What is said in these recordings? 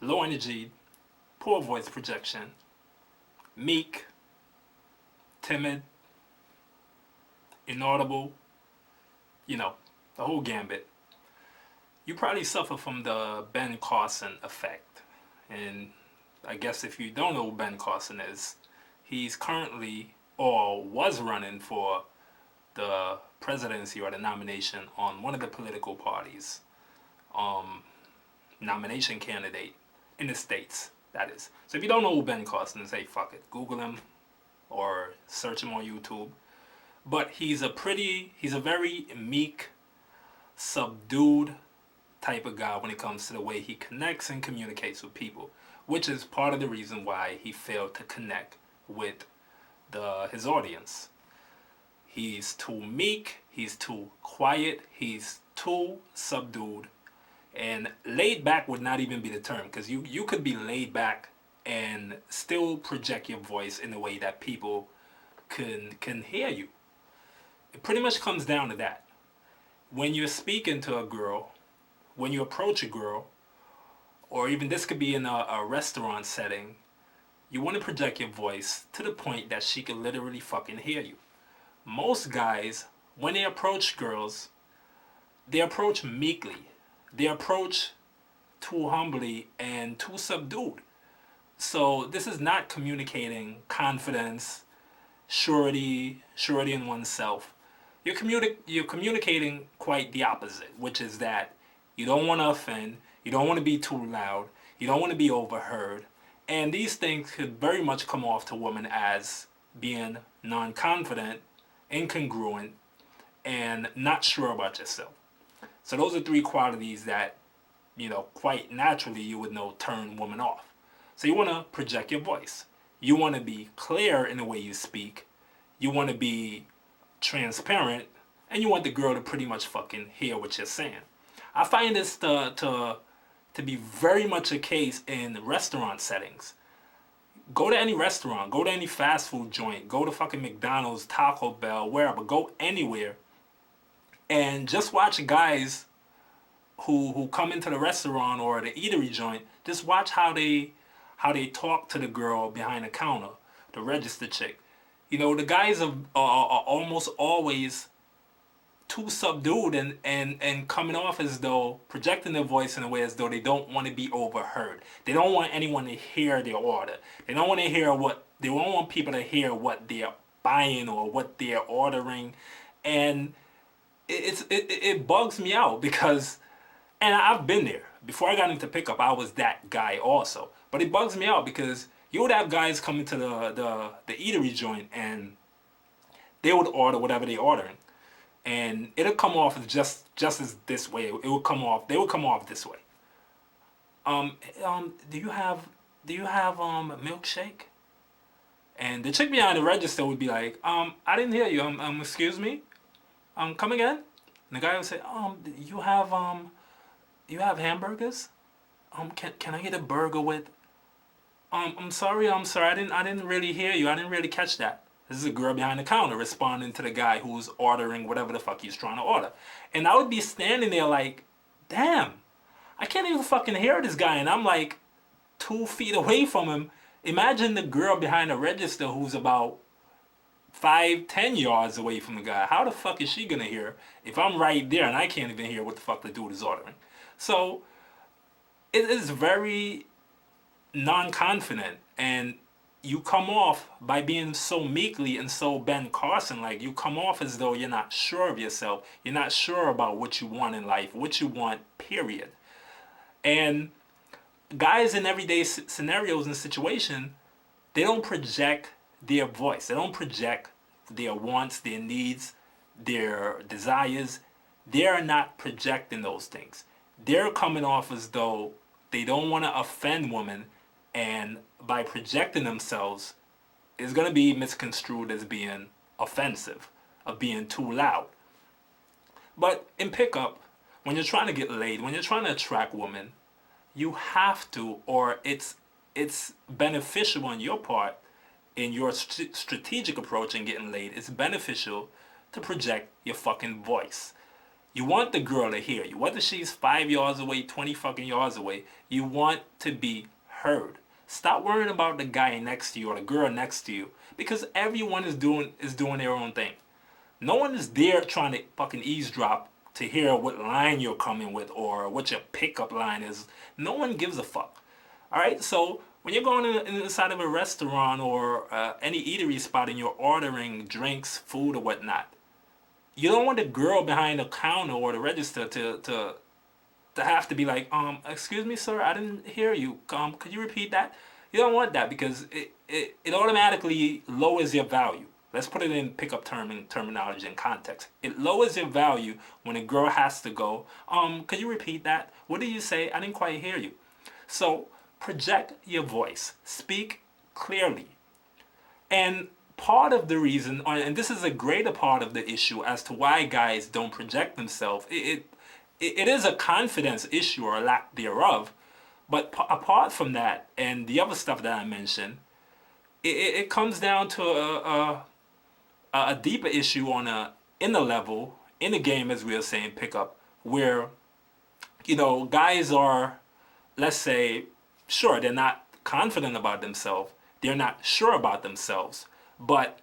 low energy, poor voice projection, meek, timid, inaudible, the whole gambit. You probably suffer from the Ben Carson effect. And I guess if you don't know who Ben Carson is, he's currently or was running for the presidency or the nomination on one of the political parties' nomination candidate in the States, that is. So if you don't know who Ben Carson is, hey, fuck it. Google him or search him on YouTube. But he's a very meek, subdued type of guy when it comes to the way he connects and communicates with people, which is part of the reason why he failed to connect with his audience. He's too meek, he's too quiet, he's too subdued, and laid back would not even be the term, because you could be laid back and still project your voice in a way that people can hear you. It pretty much comes down to that. When you're speaking to a girl, when you approach a girl, or even this could be in a restaurant setting, you want to project your voice to the point that she can literally fucking hear you. Most guys, when they approach girls, they approach meekly. They approach too humbly and too subdued. So this is not communicating confidence, surety in oneself. You're communicating quite the opposite, which is that you don't want to offend, you don't want to be too loud, you don't want to be overheard, and these things could very much come off to women as being non-confident, incongruent, and not sure about yourself. So those are three qualities that, quite naturally you would know turn women off. So you want to project your voice. You want to be clear in the way you speak. You want to be transparent, and you want the girl to pretty much fucking hear what you're saying. I find this to be very much a case in restaurant settings. Go to any restaurant, go to any fast food joint, go to fucking McDonald's, Taco Bell, wherever, go anywhere, and just watch guys who come into the restaurant or the eatery joint. Just watch how they talk to the girl behind the counter, the register chick. The guys are almost always too subdued and coming off as though projecting their voice in a way as though they don't want to be overheard. They don't want anyone to hear their order. They don't want people to hear what they're buying or what they're ordering, and it bugs me out because, and I've been there before I got into pickup. I was that guy also, but it bugs me out because you would have guys come into the eatery joint and they would order whatever they're ordering, and it'll come off as just as this way. They would come off this way. Do you have a milkshake? And the chick behind the register would be like, I didn't hear you. Excuse me. Come again? And the guy would say, you have hamburgers? Can I get a burger with? I'm sorry. I didn't really hear you. I didn't really catch that. This is a girl behind the counter responding to the guy who's ordering whatever the fuck he's trying to order. And I would be standing there like, damn, I can't even fucking hear this guy. And I'm like 2 feet away from him. Imagine the girl behind the register who's about 5-10 yards away from the guy. How the fuck is she gonna hear if I'm right there and I can't even hear what the fuck the dude is ordering? So it is very non-confident, and you come off by being so meekly and so Ben Carson, like you come off as though you're not sure of yourself. You're not sure about what you want in life, what you want, period. And guys in everyday scenarios and situations, they don't project their voice. They don't project their wants, their needs, their desires. They're not projecting those things. They're coming off as though they don't want to offend women, and by projecting themselves, it's going to be misconstrued as being offensive, of being too loud. But in pickup, when you're trying to get laid, when you're trying to attract women, you have to, or it's beneficial on your part, in your strategic approach in getting laid, it's beneficial to project your fucking voice. You want the girl to hear you. Whether she's 5 yards away, 20 fucking yards away, you want to be heard. Stop worrying about the guy next to you or the girl next to you, because everyone is doing their own thing. No one is there trying to fucking eavesdrop to hear what line you're coming with or what your pickup line is. No one gives a fuck. All right, so when you're going inside of a restaurant or any eatery spot and you're ordering drinks, food, or whatnot, you don't want the girl behind the counter or the register to have to be like, excuse me, sir, I didn't hear you. Could you repeat that? You don't want that, because it automatically lowers your value. Let's put it in pickup terminology and context. It lowers your value when a girl has to go, could you repeat that? What did you say? I didn't quite hear you. So project your voice. Speak clearly. And part of the reason, and this is a greater part of the issue as to why guys don't project themselves, it is a confidence issue or a lack thereof. But apart from that and the other stuff that I mentioned, it comes down to a deeper issue on a inner level in the game, as we were saying, pickup, where guys are, let's say, sure, they're not confident about themselves, they're not sure about themselves, but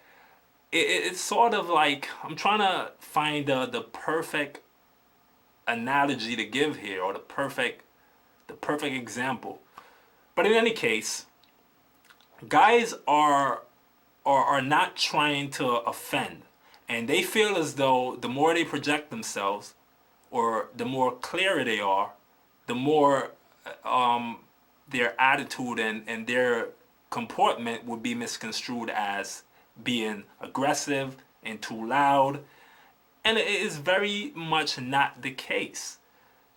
it's sort of like, I'm trying to find the perfect analogy to give here, or the perfect example. But in any case, guys are not trying to offend, and they feel as though the more they project themselves, or the more clearer they are, the more their attitude and their comportment would be misconstrued as being aggressive and too loud. And it is very much not the case.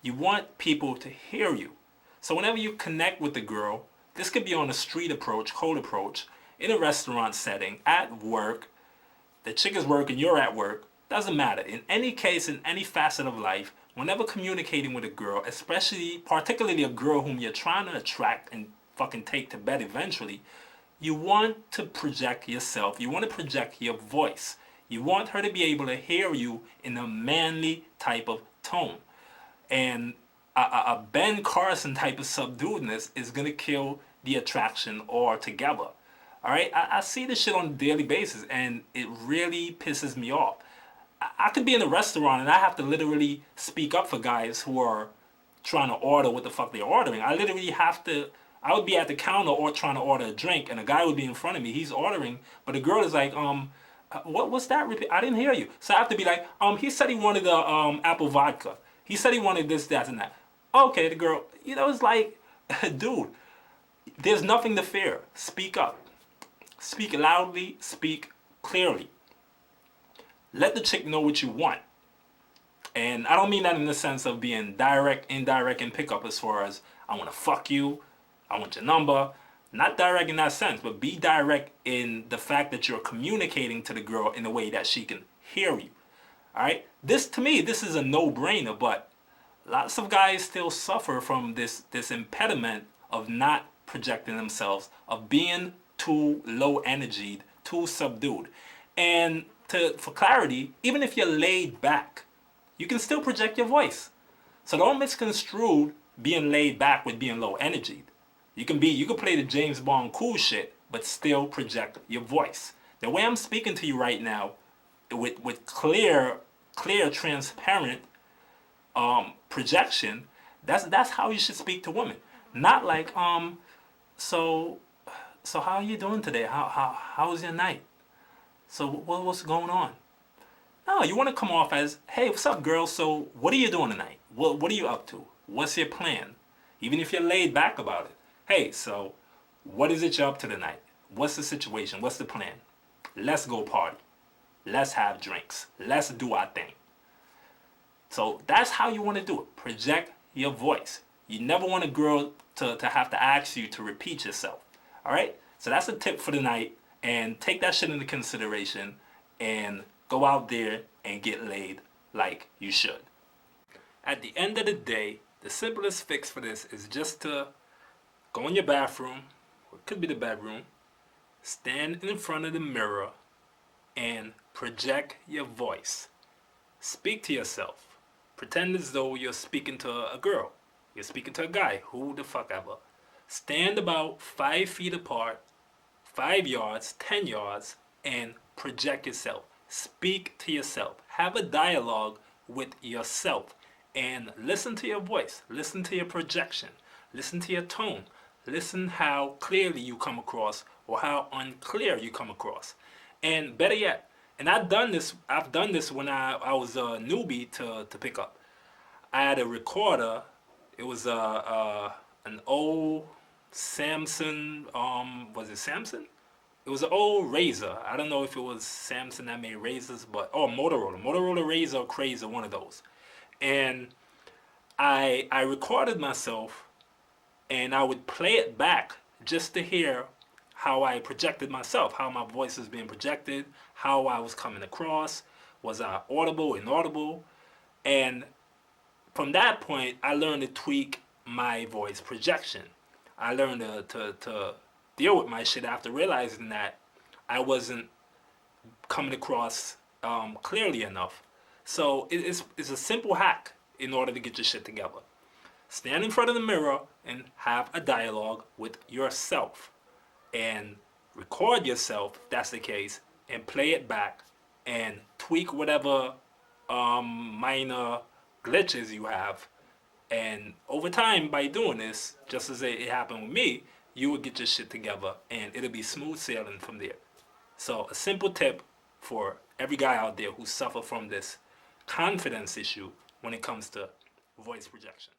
You want people to hear you. So whenever you connect with the girl, this could be on a street approach, cold approach, in a restaurant setting, at work, the chick is working, you're at work, doesn't matter. In any case, in any facet of life, whenever communicating with a girl, especially, particularly a girl whom you're trying to attract and fucking take to bed eventually, you want to project yourself, you want to project your voice. You want her to be able to hear you in a manly type of tone. And a Ben Carson type of subduedness is going to kill the attraction altogether. All right? I see this shit on a daily basis, and it really pisses me off. I could be in a restaurant and I have to literally speak up for guys who are trying to order what the fuck they're ordering. I would be at the counter or trying to order a drink, and a guy would be in front of me. He's ordering, but the girl is like, what's that? I didn't hear you. So I have to be like, he said he wanted the apple vodka. He said he wanted this, that, and that. Okay, the girl, it's like, dude, there's nothing to fear. Speak up. Speak loudly, speak clearly. Let the chick know what you want. And I don't mean that in the sense of being direct, indirect, and pickup, as far as I want to fuck you, I want your number. Not direct in that sense, but be direct in the fact that you're communicating to the girl in a way that she can hear you. All right? To me, this is a no-brainer, but lots of guys still suffer from this impediment of not projecting themselves, of being too low-energied, too subdued. And for clarity, even if you're laid back, you can still project your voice. So don't misconstrue being laid back with being low-energied. You can play the James Bond cool shit, but still project your voice. The way I'm speaking to you right now, with clear, transparent projection, that's how you should speak to women. Not like, so how are you doing today? How was your night? So what's going on? No, you want to come off as, hey, what's up, girl? So what are you doing tonight? What are you up to? What's your plan? Even if you're laid back about it. Hey, so what is it you're up to tonight? What's the situation? What's the plan? Let's go party. Let's have drinks. Let's do our thing. So that's how you want to do it. Project your voice. You never want a girl to have to ask you to repeat yourself. All right? So that's a tip for the night. And take that shit into consideration and go out there and get laid like you should. At the end of the day, the simplest fix for this is just to go in your bathroom, or it could be the bedroom, stand in front of the mirror, and project your voice. Speak to yourself. Pretend as though you're speaking to a girl. You're speaking to a guy, who the fuck ever. Stand about 5 feet apart, 5 yards, 10 yards, and project yourself. Speak to yourself. Have a dialogue with yourself. And listen to your voice. Listen to your projection. Listen to your tone. Listen how clearly you come across or how unclear you come across. And better yet, and I've done this when I was a newbie to pick up. I had a recorder. It was an old Samsung. Was it Samsung? It was an old Razor. I don't know if it was Samsung that made Razors, but Motorola Razor or Crazer, one of those. And I recorded myself, and I would play it back just to hear how I projected myself, how my voice was being projected, how I was coming across, was I audible, inaudible, and from that point, I learned to tweak my voice projection. I learned to deal with my shit after realizing that I wasn't coming across clearly enough. So it's a simple hack in order to get your shit together. Stand in front of the mirror and have a dialogue with yourself. And record yourself, if that's the case, and play it back and tweak whatever minor glitches you have. And over time, by doing this, just as it happened with me, you will get your shit together and it'll be smooth sailing from there. So, a simple tip for every guy out there who suffer from this confidence issue when it comes to voice projection.